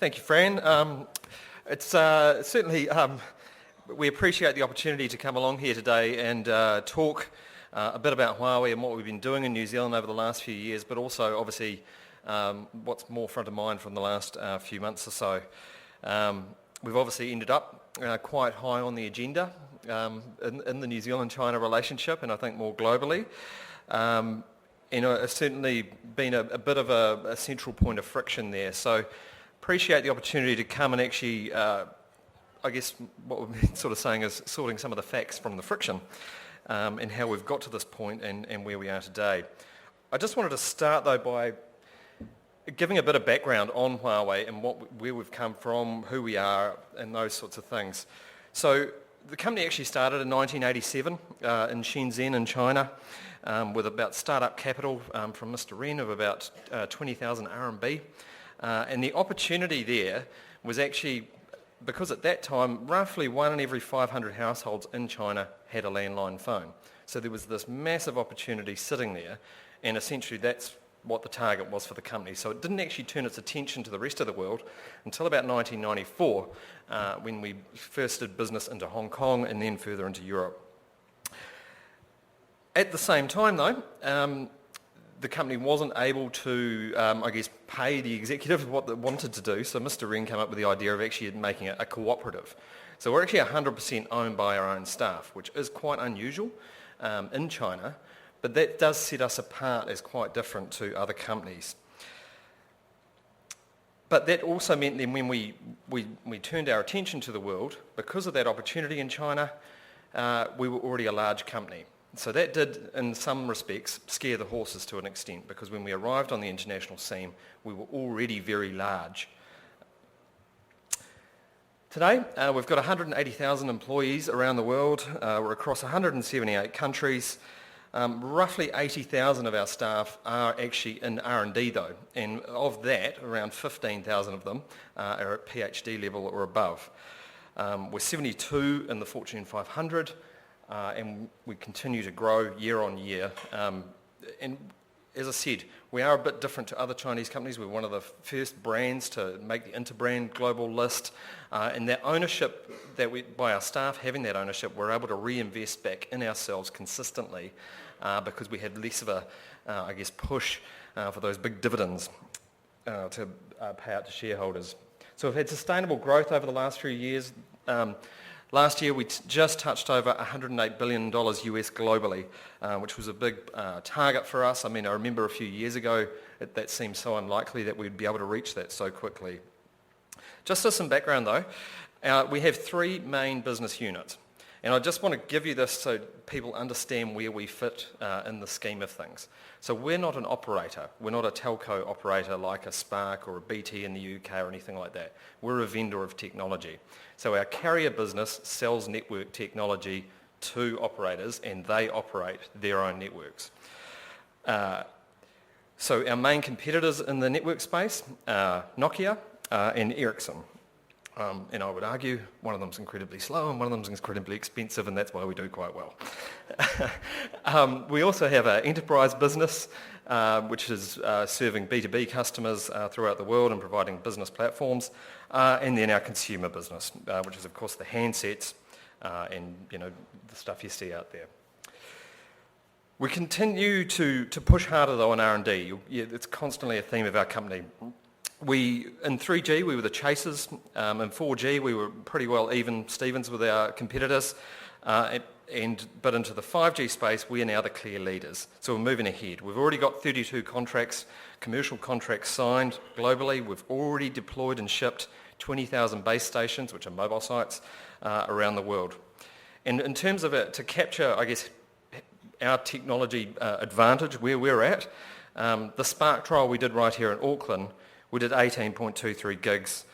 Thank you, Fran. It's certainly, we appreciate the opportunity to come along here today and talk a bit about Huawei and what we've been doing in New Zealand over the last few years, but also obviously what's more front of mind from the last few months or so. We've obviously ended up quite high on the agenda in the New Zealand-China relationship, and I think more globally. It's certainly been a bit of a central point of friction there. So appreciate the opportunity to come and actually, I guess what we've been sort of saying is sorting some of the facts from the friction and how we've got to this point and where we are today. I just wanted to start though by giving a bit of background on Huawei and where we've come from, who we are, and those sorts of things. So the company actually started in 1987 in Shenzhen in China with about startup capital from Mr. Ren of about 20,000 RMB. And the opportunity there was actually, because at that time, roughly 1 in every 500 households in China had a landline phone. So there was this massive opportunity sitting there, and essentially that's what the target was for the company. So it didn't actually turn its attention to the rest of the world until about 1994, when we first did business into Hong Kong and then further into Europe. At the same time though, the company wasn't able to, pay the executives what they wanted to do, so Mr. Ren came up with the idea of actually making it a cooperative. So we're actually 100% owned by our own staff, which is quite unusual in China, but that does set us apart as quite different to other companies. But that also meant then when we turned our attention to the world, because of that opportunity in China, we were already a large company. So that did, in some respects, scare the horses to an extent, because when we arrived on the international scene, we were already very large. Today, we've got 180,000 employees around the world. We're across 178 countries. Roughly 80,000 of our staff are actually in R&D though, and of that, around 15,000 of them are at PhD level or above. We're 72 in the Fortune 500. And we continue to grow year on year. And as I said, we are a bit different to other Chinese companies. We're one of the first brands to make the Interbrand global list. And that ownership, by our staff having that ownership, we're able to reinvest back in ourselves consistently because we had less of a, push for those big dividends to pay out to shareholders. So we've had sustainable growth over the last few years. Last year we just touched over $108 billion US globally, which was a big target for us. I mean, I remember a few years ago that seemed so unlikely that we'd be able to reach that so quickly. Just as some background though, we have 3 main business units. And I just want to give you this so people understand where we fit in the scheme of things. So we're not an operator. We're not a telco operator like a Spark or a BT in the UK or anything like that. We're a vendor of technology. So our carrier business sells network technology to operators and they operate their own networks. So our main competitors in the network space are Nokia and Ericsson. And I would argue one of them's incredibly slow and one of them's incredibly expensive, and that's why we do quite well. We also have an enterprise business, which is serving B2B customers throughout the world and providing business platforms, and then our consumer business, which is of course the handsets and the stuff you see out there. We continue to push harder though on R&D. It's constantly a theme of our company. In 3G, we were the chasers. In 4G, we were pretty well even Stevens with our competitors. But into the 5G space, we are now the clear leaders. So we're moving ahead. We've already got 32 contracts, commercial contracts signed globally. We've already deployed and shipped 20,000 base stations, which are mobile sites, around the world. And in terms of it, to capture, our technology advantage where we're at, the Spark trial we did right here in Auckland, we did 18.23 gigs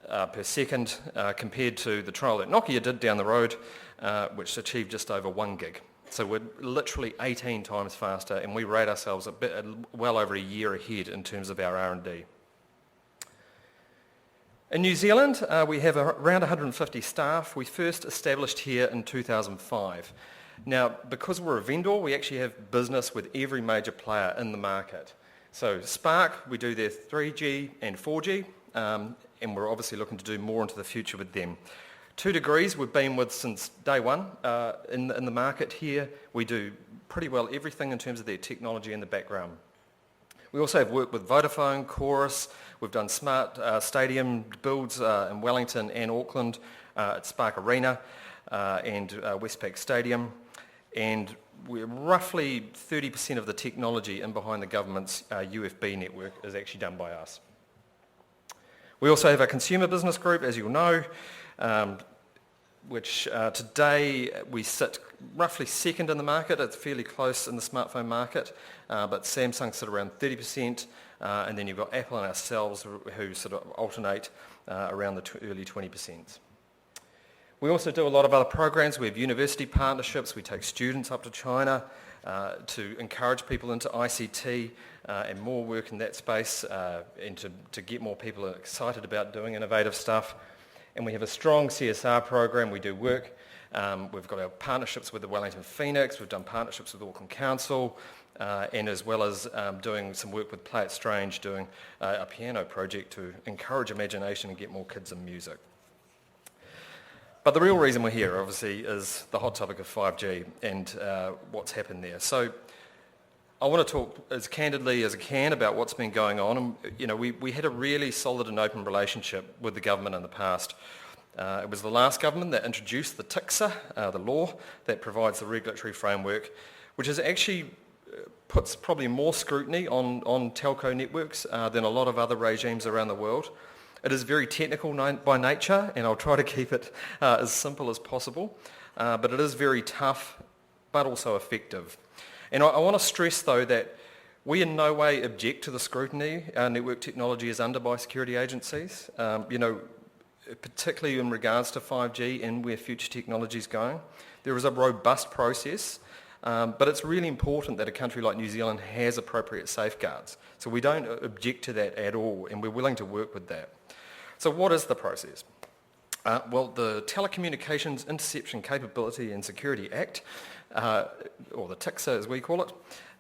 per second compared to the trial that Nokia did down the road, which achieved just over 1 gig. So we're literally 18 times faster, and we rate ourselves well over a year ahead in terms of our R&D. In New Zealand, we have around 150 staff. We first established here in 2005. Now, because we're a vendor, we actually have business with every major player in the market. So Spark, we do their 3G and 4G, and we're obviously looking to do more into the future with them. 2 Degrees we've been with since day one in the market here. We do pretty well everything in terms of their technology in the background. We also have worked with Vodafone, Chorus. We've done smart stadium builds in Wellington and Auckland at Spark Arena and Westpac Stadium. And we're roughly 30% of the technology in behind the government's UFB network is actually done by us. We also have a consumer business group, as you'll know, which today we sit roughly second in the market. It's fairly close in the smartphone market, but Samsung sit around 30%, and then you've got Apple and ourselves who sort of alternate around the early 20%. We also do a lot of other programs. We have university partnerships. We take students up to China to encourage people into ICT and more work in that space and to get more people excited about doing innovative stuff. And we have a strong CSR program. We do work. We've got our partnerships with the Wellington Phoenix. We've done partnerships with Auckland Council, and as well as doing some work with Play It Strange, doing a piano project to encourage imagination and get more kids in music. But the real reason we're here, obviously, is the hot topic of 5G and what's happened there. So I want to talk as candidly as I can about what's been going on. And, you know, we had a really solid and open relationship with the government in the past. It was the last government that introduced the TICSA, the law that provides the regulatory framework, which is actually puts probably more scrutiny on telco networks than a lot of other regimes around the world. It is very technical by nature, and I'll try to keep it as simple as possible, but it is very tough, but also effective. And I want to stress, though, that we in no way object to the scrutiny our network technology is under by security agencies, particularly in regards to 5G and where future technology is going. There is a robust process, but it's really important that a country like New Zealand has appropriate safeguards. So we don't object to that at all, and we're willing to work with that. So what is the process? Well, the Telecommunications Interception Capability and Security Act, or the TICSA as we call it,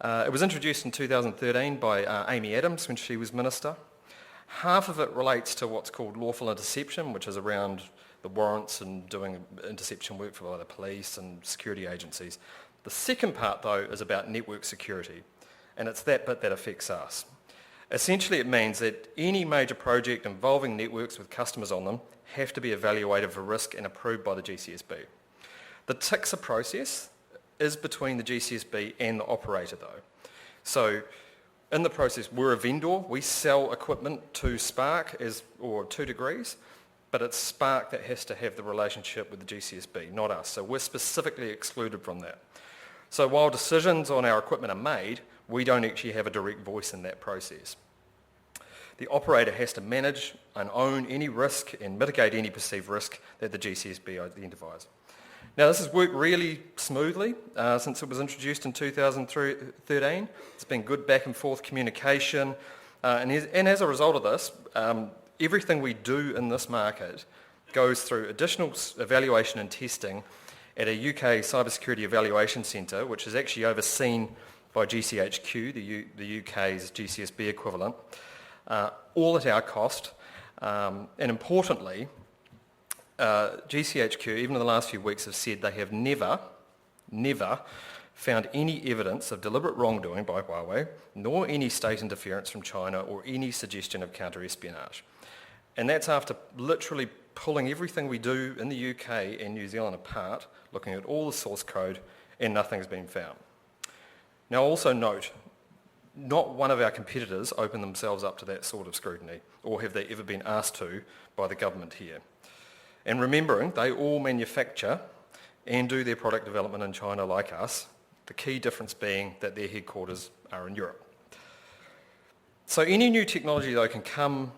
it was introduced in 2013 by Amy Adams when she was Minister. Half of it relates to what's called lawful interception, which is around the warrants and doing interception work for the police and security agencies. The second part, though, is about network security, and it's that bit that affects us. Essentially, it means that any major project involving networks with customers on them have to be evaluated for risk and approved by the GCSB. The TICSA process is between the GCSB and the operator, though. So in the process, we're a vendor. We sell equipment to Spark or 2 Degrees, but it's Spark that has to have the relationship with the GCSB, not us. So we're specifically excluded from that. So while decisions on our equipment are made, we don't actually have a direct voice in that process. The operator has to manage and own any risk and mitigate any perceived risk that the GCSB identifies. Now, this has worked really smoothly since it was introduced in 2013. It's been good back and forth communication, and as a result of this, everything we do in this market goes through additional evaluation and testing at a UK Cybersecurity Evaluation Centre, which is actually overseen by GCHQ, the UK's GCSB equivalent, all at our cost. And importantly, GCHQ, even in the last few weeks, have said they have never found any evidence of deliberate wrongdoing by Huawei, nor any state interference from China or any suggestion of counter-espionage. And that's after literally pulling everything we do in the UK and New Zealand apart, looking at all the source code, and nothing's been found. Now also note, not one of our competitors opened themselves up to that sort of scrutiny, or have they ever been asked to by the government here. And remembering, they all manufacture and do their product development in China like us, the key difference being that their headquarters are in Europe. So any new technology, though, can come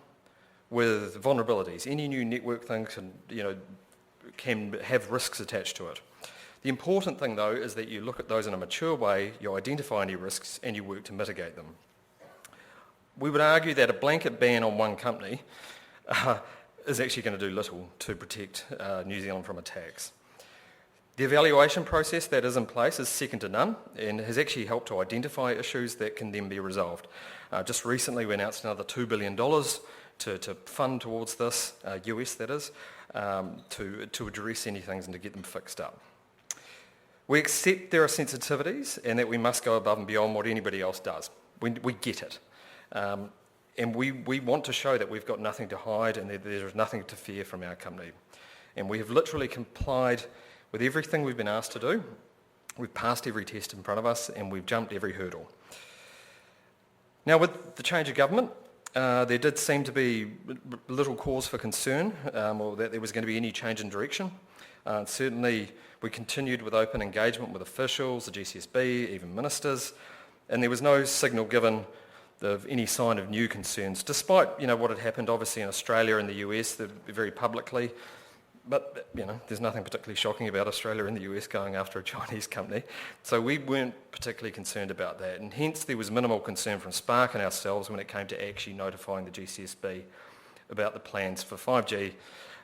with vulnerabilities. Any new network thing can have risks attached to it. The important thing, though, is that you look at those in a mature way, you identify any risks, and you work to mitigate them. We would argue that a blanket ban on one company is actually going to do little to protect New Zealand from attacks. The evaluation process that is in place is second to none and has actually helped to identify issues that can then be resolved. Just recently we announced another $2 billion to fund towards this, US that is, to address any things and to get them fixed up. We accept there are sensitivities and that we must go above and beyond what anybody else does. We get it. And we want to show that we've got nothing to hide and that there is nothing to fear from our company. And we have literally complied with everything we've been asked to do. We've passed every test in front of us and we've jumped every hurdle. Now with the change of government, there did seem to be little cause for concern or that there was going to be any change in direction. Certainly we continued with open engagement with officials, the GCSB, even ministers, and there was no signal given of any sign of new concerns, despite what had happened obviously in Australia and the US very publicly. But there's nothing particularly shocking about Australia and the US going after a Chinese company. So we weren't particularly concerned about that, and hence there was minimal concern from Spark and ourselves when it came to actually notifying the GCSB about the plans for 5G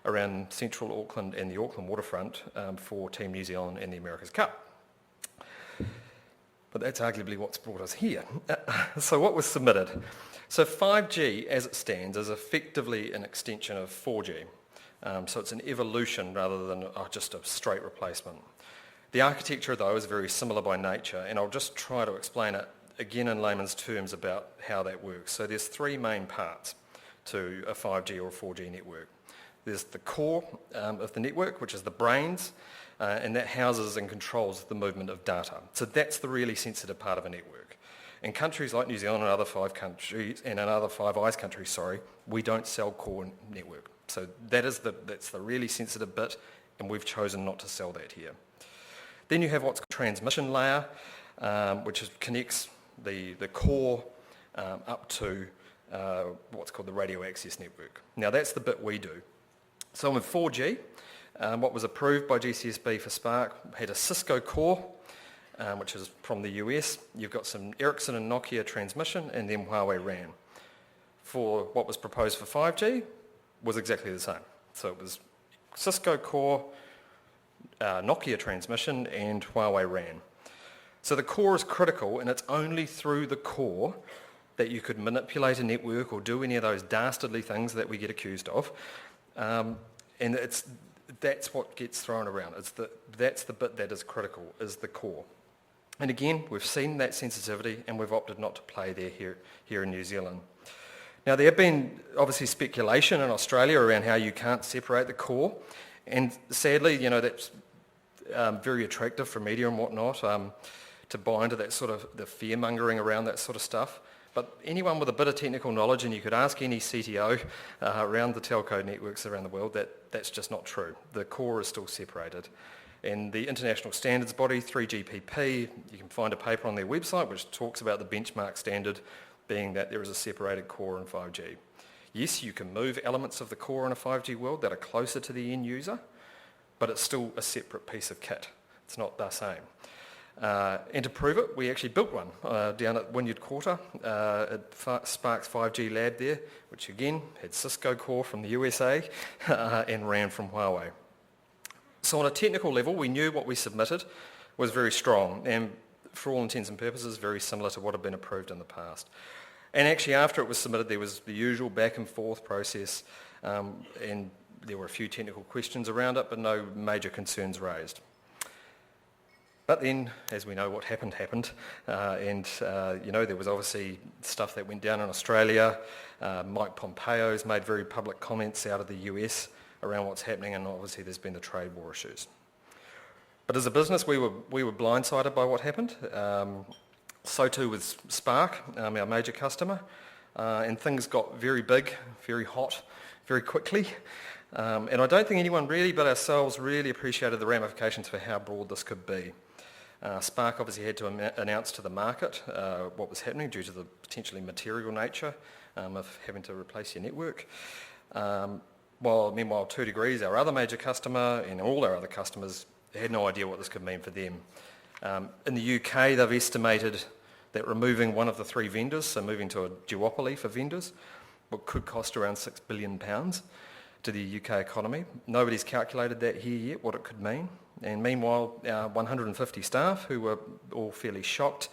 around central Auckland and the Auckland waterfront for Team New Zealand and the America's Cup. But that's arguably what's brought us here. So what was submitted? So 5G, as it stands, is effectively an extension of 4G. So it's an evolution rather than just a straight replacement. The architecture, though, is very similar by nature, and I'll just try to explain it again in layman's terms about how that works. So there's three main parts to a 5G or a 4G network. There's the core of the network, which is the brains, and that houses and controls the movement of data. So that's the really sensitive part of a network. In countries like New Zealand and other Five Eyes countries, we don't sell core network. So that's the really sensitive bit, and we've chosen not to sell that here. Then you have what's called transmission layer, which connects the core up to what's called the radio access network. Now that's the bit we do. So with 4G, what was approved by GCSB for Spark had a Cisco core, which is from the US. You've got some Ericsson and Nokia transmission, and then Huawei RAN. For what was proposed for 5G was exactly the same. So it was Cisco core, Nokia transmission, and Huawei RAN. So the core is critical, and it's only through the core that you could manipulate a network or do any of those dastardly things that we get accused of. And that's what gets thrown around. That's the bit that is critical, is the core. And again, we've seen that sensitivity and we've opted not to play there here in New Zealand. Now there have been obviously speculation in Australia around how you can't separate the core, and sadly, that's very attractive for media and whatnot to buy into that sort of the fear-mongering around that sort of stuff. But anyone with a bit of technical knowledge, and you could ask any CTO around the telco networks around the world, that's just not true. The core is still separated. And the international standards body, 3GPP, you can find a paper on their website which talks about the benchmark standard being that there is a separated core in 5G. Yes, you can move elements of the core in a 5G world that are closer to the end user, but it's still a separate piece of kit. It's not the same. And to prove it, we actually built one down at Wynyard Quarter at Spark's 5G lab there, which again had Cisco core from the USA and ran from Huawei. So on a technical level, we knew what we submitted was very strong and for all intents and purposes very similar to what had been approved in the past. And actually after it was submitted, there was the usual back and forth process and there were a few technical questions around it, but no major concerns raised. But then, as we know, what happened, and there was obviously stuff that went down in Australia. Mike Pompeo's made very public comments out of the US around what's happening, and obviously there's been the trade war issues. But as a business, we were blindsided by what happened. So too with Spark, our major customer, and things got very big, very hot, very quickly. And I don't think anyone really, but ourselves, really appreciated the ramifications for how broad this could be. Spark obviously had to announce to the market what was happening due to the potentially material nature of having to replace your network. Meanwhile, 2 Degrees, our other major customer, and all our other customers had no idea what this could mean for them. In the UK, they've estimated that removing one of the 3 vendors, so moving to a duopoly for vendors, could cost around £6 billion to the UK economy. Nobody's calculated that here yet, what it could mean. And meanwhile, our 150 staff, who were all fairly shocked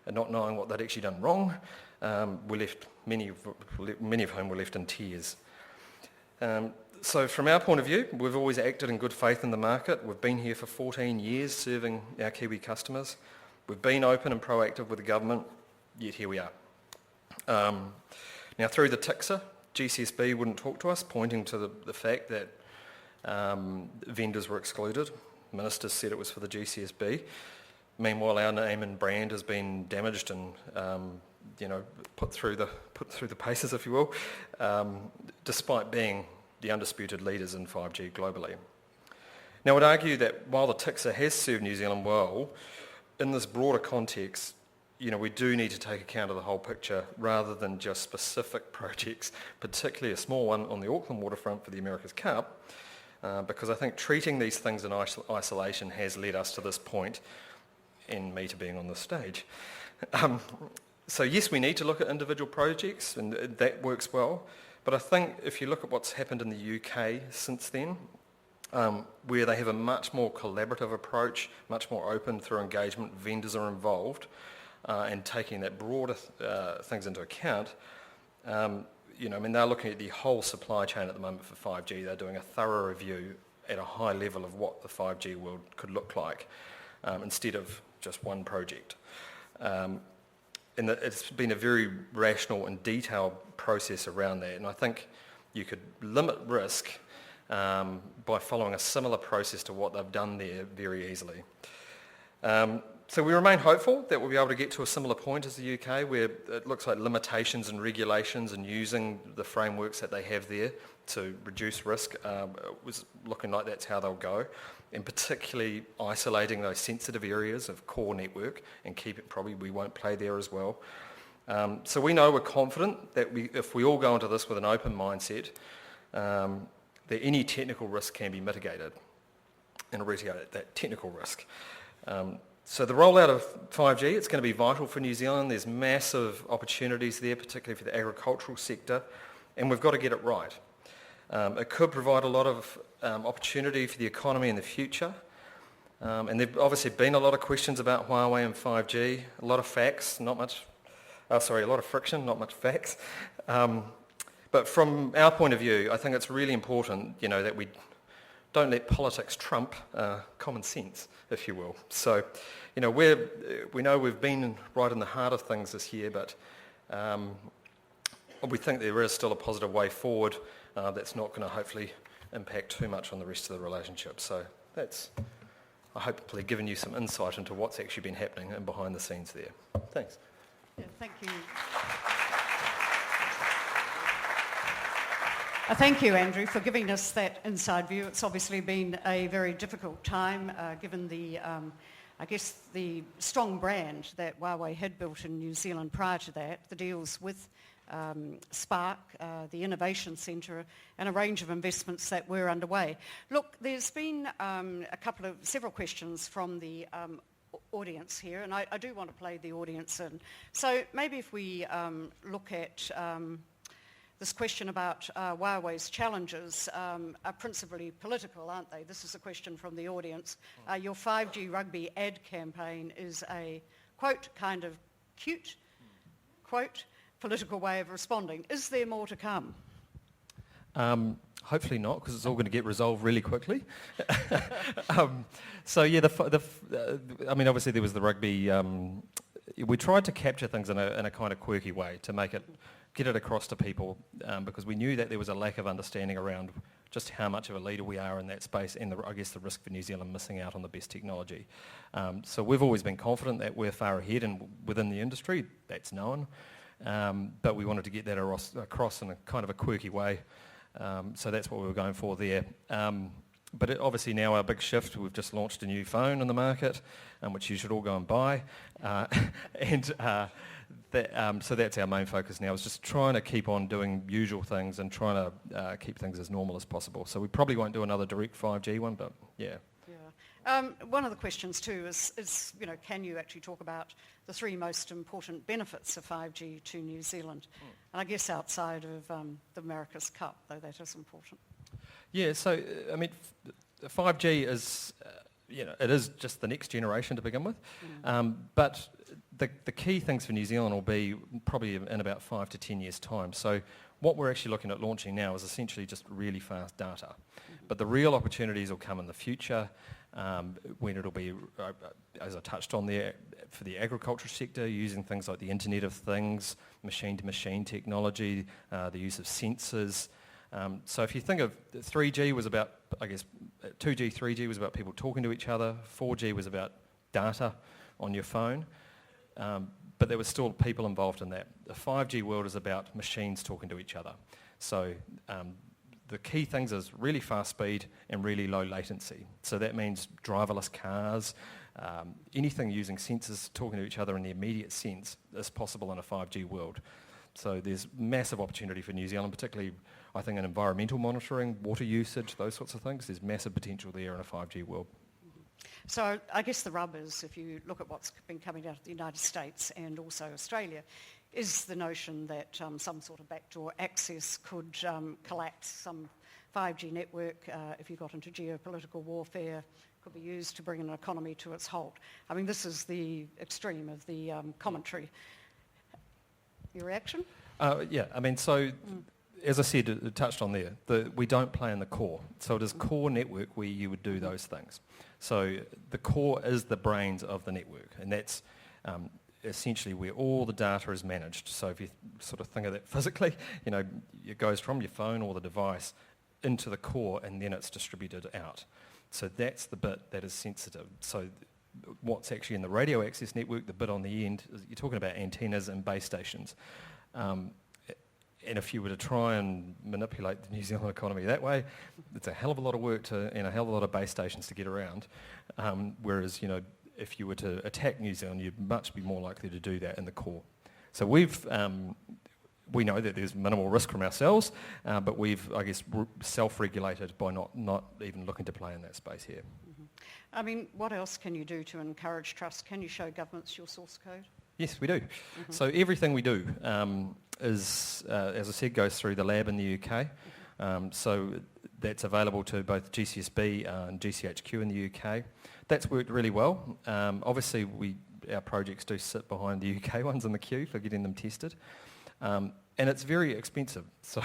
at not knowing what they'd actually done wrong, many of whom were left in tears. So from our point of view, we've always acted in good faith in the market. We've been here for 14 years serving our Kiwi customers. We've been open and proactive with the government, yet here we are. Now through the TICSA, GCSB wouldn't talk to us, pointing to the fact that vendors were excluded. Ministers said it was for the GCSB. Meanwhile, our name and brand has been damaged and put through the paces, if you will, despite being the undisputed leaders in 5G globally. Now, I would argue that while the TICSA has served New Zealand well, in this broader context, we do need to take account of the whole picture rather than just specific projects, particularly a small one on the Auckland waterfront for the America's Cup, because I think treating these things in isolation has led us to this point, and me to being on this stage. So yes, we need to look at individual projects, and that works well, but I think if you look at what's happened in the UK since then, where they have a much more collaborative approach, much more open through engagement, vendors are involved, and taking that broader things into account, they're looking at the whole supply chain at the moment for 5G. They're doing a thorough review at a high level of what the 5G world could look like, instead of just one project. And it's been a very rational and detailed process around that, and I think you could limit risk by following a similar process to what they've done there very easily. So we remain hopeful that we'll be able to get to a similar point as the UK, where it looks like limitations and regulations and using the frameworks that they have there to reduce risk was looking like that's how they'll go, and particularly isolating those sensitive areas of core network and keep it, probably we won't play there as well. So we know we're confident that if we all go into this with an open mindset, that any technical risk can be mitigated, and reiterate that technical risk. So the rollout of 5G, it's going to be vital for New Zealand. There's massive opportunities there, particularly for the agricultural sector, and we've got to get it right. It could provide a lot of opportunity for the economy in the future, and there've obviously been a lot of questions about Huawei and 5G, a lot of facts, a lot of friction, not much facts. But from our point of view, I think it's really important, that we don't let politics trump common sense, if you will. So, we know we've been right in the heart of things this year, but we think there is still a positive way forward that's not going to hopefully impact too much on the rest of the relationship. So that's, I hopefully, given you some insight into what's actually been happening and behind the scenes there. Thanks. Yeah, thank you. Thank you, Andrew, for giving us that inside view. It's obviously been a very difficult time, given the, the strong brand that Huawei had built in New Zealand prior to that, the deals with Spark, the Innovation Centre, and a range of investments that were underway. Look, there's been several questions from the audience here, and I do want to play the audience in. So maybe if we look at this question about Huawei's challenges are principally political, aren't they? This is a question from the audience. Your 5G rugby ad campaign is a, quote, kind of cute, quote, political way of responding. Is there more to come? Hopefully not, because it's all going to get resolved really quickly. So yeah, obviously there was the rugby. We tried to capture things in a kind of quirky way to get it across to people, because we knew that there was a lack of understanding around just how much of a leader we are in that space, and the risk for New Zealand missing out on the best technology. So we've always been confident that we're far ahead, and within the industry, that's known. But we wanted to get that across in a kind of a quirky way. So that's what we were going for there. But obviously now our big shift, we've just launched a new phone on the market, which you should all go and buy. So that's our main focus now, is just trying to keep on doing usual things and trying to keep things as normal as possible. So we probably won't do another direct 5G one, but yeah. One of the questions too is can you actually talk about the three most important benefits of 5G to New Zealand? And I guess outside of the America's Cup, though that is important. Yeah, so 5G is, it is just the next generation to begin with. But the key things for New Zealand will be probably in about 5 to 10 years' time. So what we're actually looking at launching now is essentially just really fast data. But the real opportunities will come in the future when it'll be, as I touched on there, for the agriculture sector, using things like the Internet of Things, machine-to-machine technology, the use of sensors. So if you think of 3G was about, 2G, 3G was about people talking to each other, 4G was about data on your phone, but there were still people involved in that. The 5G world is about machines talking to each other. So the key things is really fast speed and really low latency. So that means driverless cars, anything using sensors talking to each other in the immediate sense is possible in a 5G world. So there's massive opportunity for New Zealand, particularly I think in environmental monitoring, water usage, those sorts of things. There's massive potential there in a 5G world. So I guess the rub is, if you look at what's been coming out of the United States and also Australia, is the notion that some sort of backdoor access could collapse some 5G network if you got into geopolitical warfare, could be used to bring an economy to its halt. I mean, this is the extreme of the commentary. Your reaction? As I said, it touched on there, we don't play in the core. So it is core network where you would do those things. So the core is the brains of the network, and that's essentially where all the data is managed. So if you sort of think of that physically, it goes from your phone or the device into the core, and then it's distributed out. So that's the bit that is sensitive. So what's actually in the radio access network, the bit on the end, you're talking about antennas and base stations. And if you were to try and manipulate the New Zealand economy that way, it's a hell of a lot of work and a hell of a lot of base stations to get around. Whereas, if you were to attack New Zealand, you'd much be more likely to do that in the core. So we know that there's minimal risk from ourselves, but we've, self-regulated by not even looking to play in that space here. Mm-hmm. I mean, what else can you do to encourage trust? Can you show governments your source code? Yes, we do. Mm-hmm. So everything we do is, as I said, goes through the lab in the UK. So that's available to both GCSB and GCHQ in the UK. That's worked really well. Obviously, our projects do sit behind the UK ones in the queue for getting them tested. And it's very expensive. So,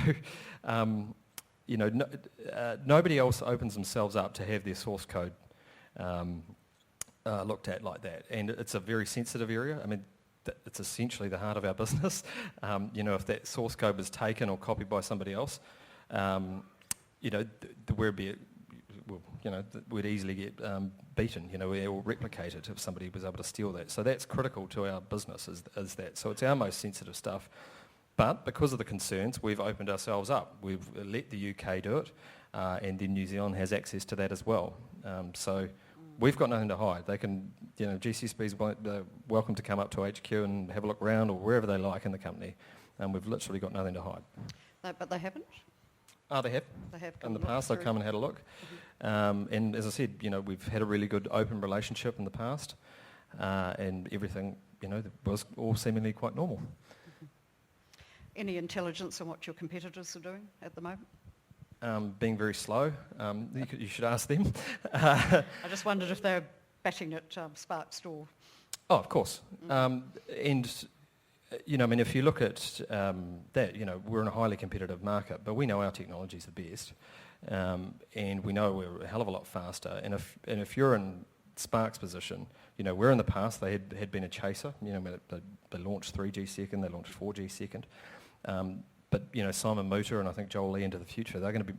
nobody else opens themselves up to have their source code looked at like that. And it's a very sensitive area. I mean, it's essentially the heart of our business. If that source code was taken or copied by somebody else, we'd easily get beaten, or replicated if somebody was able to steal that. So that's critical to our business, is that. So it's our most sensitive stuff. But because of the concerns, we've opened ourselves up. We've let the UK do it, and then New Zealand has access to that as well. So we've got nothing to hide. They can, GCSB's welcome to come up to HQ and have a look around or wherever they like in the company. And we've literally got nothing to hide. But they haven't? Oh, they have. They have. In the past, they've come and had a look. Mm-hmm. And as I said, we've had a really good open relationship in the past. And everything, was all seemingly quite normal. Mm-hmm. Any intelligence on what your competitors are doing at the moment? Being very slow. You should ask them. I just wondered if they're batting at Spark's door. Oh, of course. If you look at that, we're in a highly competitive market, but we know our technology's the best, and we know we're a hell of a lot faster. And if you're in Spark's position, where in the past they had been a chaser, they launched 3G second, they launched 4G second. But Simon Mutter and I think Joel Lee into the future, they want to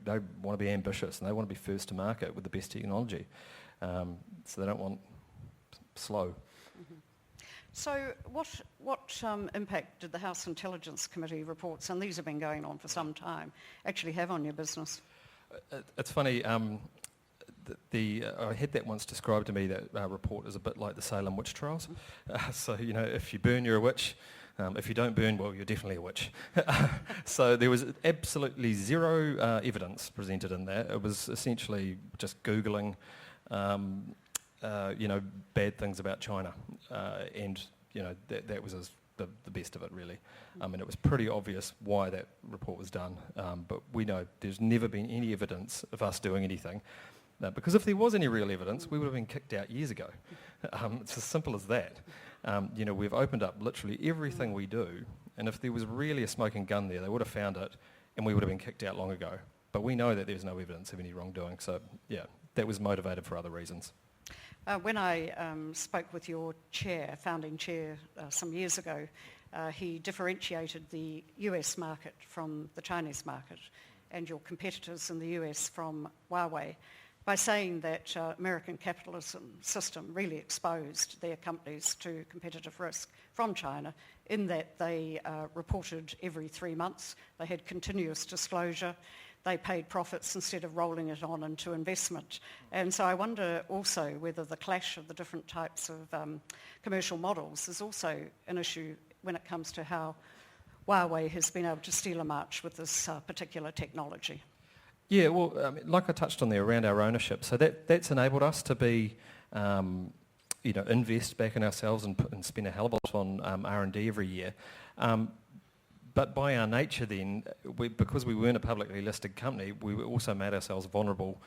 be ambitious and they want to be first to market with the best technology. So they don't want slow. Mm-hmm. So what impact did the House Intelligence Committee reports, and these have been going on for some time, actually have on your business? It's funny. I had that once described to me, that report is a bit like the Salem witch trials. So if you burn, you're a witch. If you don't burn, well, you're definitely a witch. So there was absolutely zero evidence presented in that. It was essentially just Googling, bad things about China, and that was the best of it, really. And it was pretty obvious why that report was done. But we know there's never been any evidence of us doing anything. Because if there was any real evidence, we would have been kicked out years ago. It's as simple as that. We've opened up literally everything we do, and if there was really a smoking gun there, they would have found it, and we would have been kicked out long ago. But we know that there's no evidence of any wrongdoing, so yeah, that was motivated for other reasons. When I spoke with your founding chair, some years ago, he differentiated the US market from the Chinese market and your competitors in the US from Huawei by saying that American capitalism system really exposed their companies to competitive risk from China in that they reported every 3 months, they had continuous disclosure, they paid profits instead of rolling it on into investment. And so I wonder also whether the clash of the different types of commercial models is also an issue when it comes to how Huawei has been able to steal a march with this particular technology. Yeah, well, like I touched on there around our ownership, so that's enabled us to be, invest back in ourselves and spend a hell of a lot on R&D every year. But by our nature then, because we weren't a publicly listed company, we also made ourselves vulnerable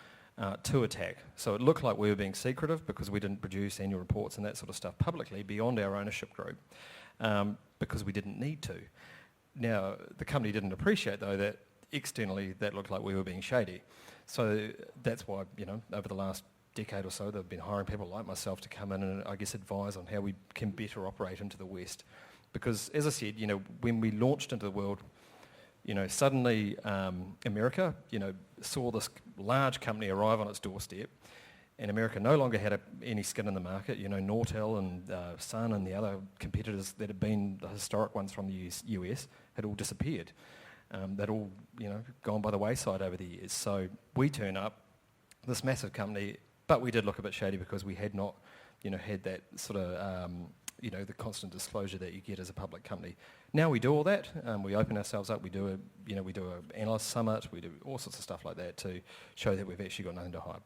to attack. So it looked like we were being secretive because we didn't produce annual reports and that sort of stuff publicly beyond our ownership group, because we didn't need to. Now, the company didn't appreciate, though, that externally that looked like we were being shady. So that's why, over the last decade or so, they've been hiring people like myself to come in and, I guess, advise on how we can better operate into the West. Because, as I said, when we launched into the world, suddenly America, saw this large company arrive on its doorstep, and America no longer had any skin in the market. Nortel and Sun and the other competitors that had been the historic ones from the US had all disappeared. They'd all, gone by the wayside over the years. So we turn up, this massive company, but we did look a bit shady because we had not, had that sort of, the constant disclosure that you get as a public company. Now we do all that. We open ourselves up. We do an analyst summit. We do all sorts of stuff like that to show that we've actually got nothing to hide.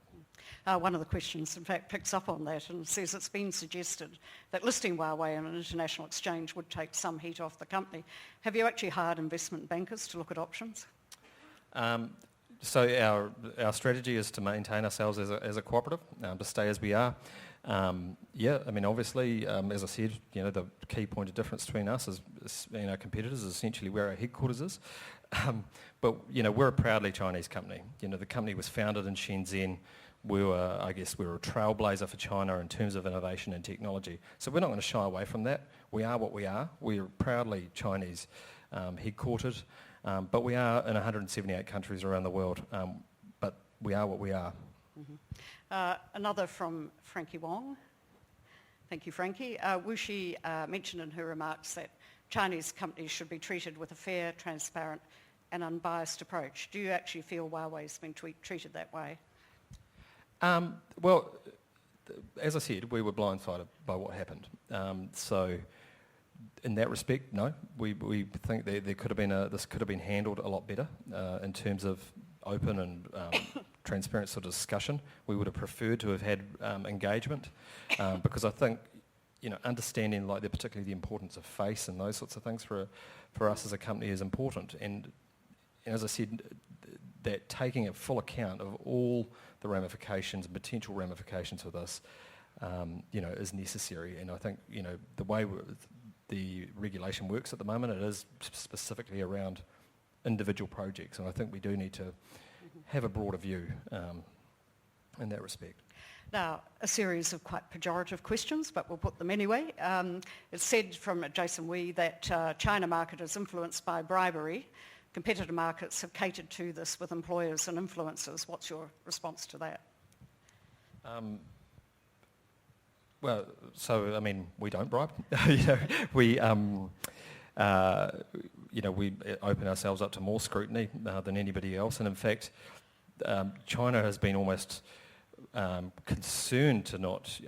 One of the questions, in fact, picks up on that and says it's been suggested that listing Huawei on an international exchange would take some heat off the company. Have you actually hired investment bankers to look at options? So our strategy is to maintain ourselves as a cooperative, to stay as we are. Obviously, as I said, the key point of difference between us and our competitors is essentially where our headquarters is. But we're a proudly Chinese company. The company was founded in Shenzhen. We were a trailblazer for China in terms of innovation and technology. So we're not going to shy away from that. We are what we are. We're proudly Chinese headquartered, but we are in 178 countries around the world. But we are what we are. Mm-hmm. Another from Frankie Wong. Thank you, Frankie. Wuxi mentioned in her remarks that Chinese companies should be treated with a fair, transparent and unbiased approach. Do you actually feel Huawei's been treated that way? Well, as I said, we were blindsided by what happened. So, in that respect, no. We think that this could have been handled a lot better in terms of open and transparent sort of discussion. We would have preferred to have had engagement because I think, understanding particularly the importance of face and those sorts of things for us as a company is important. And as I said, that taking a full account of all the ramifications, potential ramifications for this, is necessary. And I think, the way the regulation works at the moment, it is specifically around individual projects. And I think we do need to have a broader view in that respect. Now, a series of quite pejorative questions, but we'll put them anyway. It's said from Jason Wee that China market is influenced by bribery. Competitor markets have catered to this with employers and influencers. What's your response to that? We don't bribe. We open ourselves up to more scrutiny than anybody else. And in fact, China has been almost concerned to not,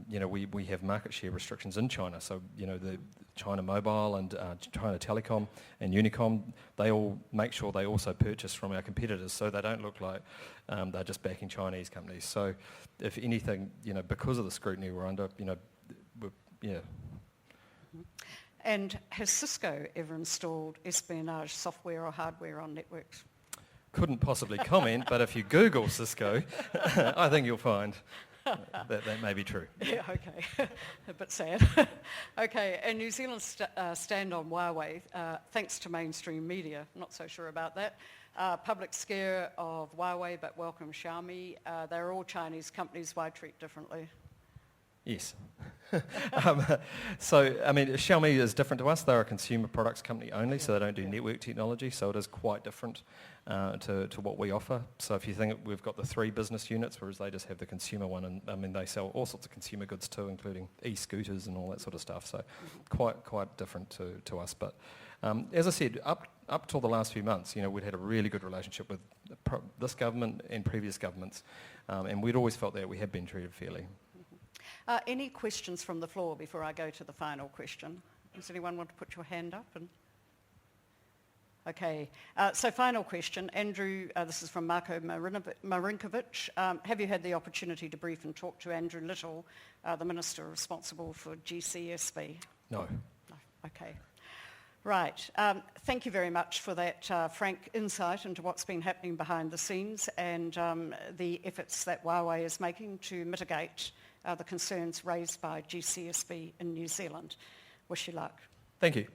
we have market share restrictions in China. So, the China Mobile and China Telecom and Unicom, they all make sure they also purchase from our competitors so they don't look like they're just backing Chinese companies. So if anything, because of the scrutiny we're under, yeah. And has Cisco ever installed espionage software or hardware on networks? Couldn't possibly comment, but if you Google Cisco, I think you'll find. that may be true. Yeah, okay. A bit sad. Okay, and New Zealand's stand on Huawei, thanks to mainstream media, not so sure about that. Public scare of Huawei, but welcome Xiaomi. They're all Chinese companies. Why treat differently? Yes. Xiaomi is different to us. They're a consumer products company only, so they don't do network technology, so it is quite different to what we offer. So if you think we've got the 3 business units, whereas they just have the consumer one, and they sell all sorts of consumer goods too, including e-scooters and all that sort of stuff, so quite different to us. But as I said, up till the last few months, we'd had a really good relationship with this government and previous governments, and we'd always felt that we had been treated fairly. Any questions from the floor before I go to the final question? Does anyone want to put your hand up? Okay, so final question. Andrew, this is from Marko Marinkovic. Have you had the opportunity to brief and talk to Andrew Little, the Minister responsible for GCSB? No. Okay. Right. Thank you very much for that frank insight into what's been happening behind the scenes and the efforts that Huawei is making to mitigate the concerns raised by GCSB in New Zealand. Wish you luck. Thank you.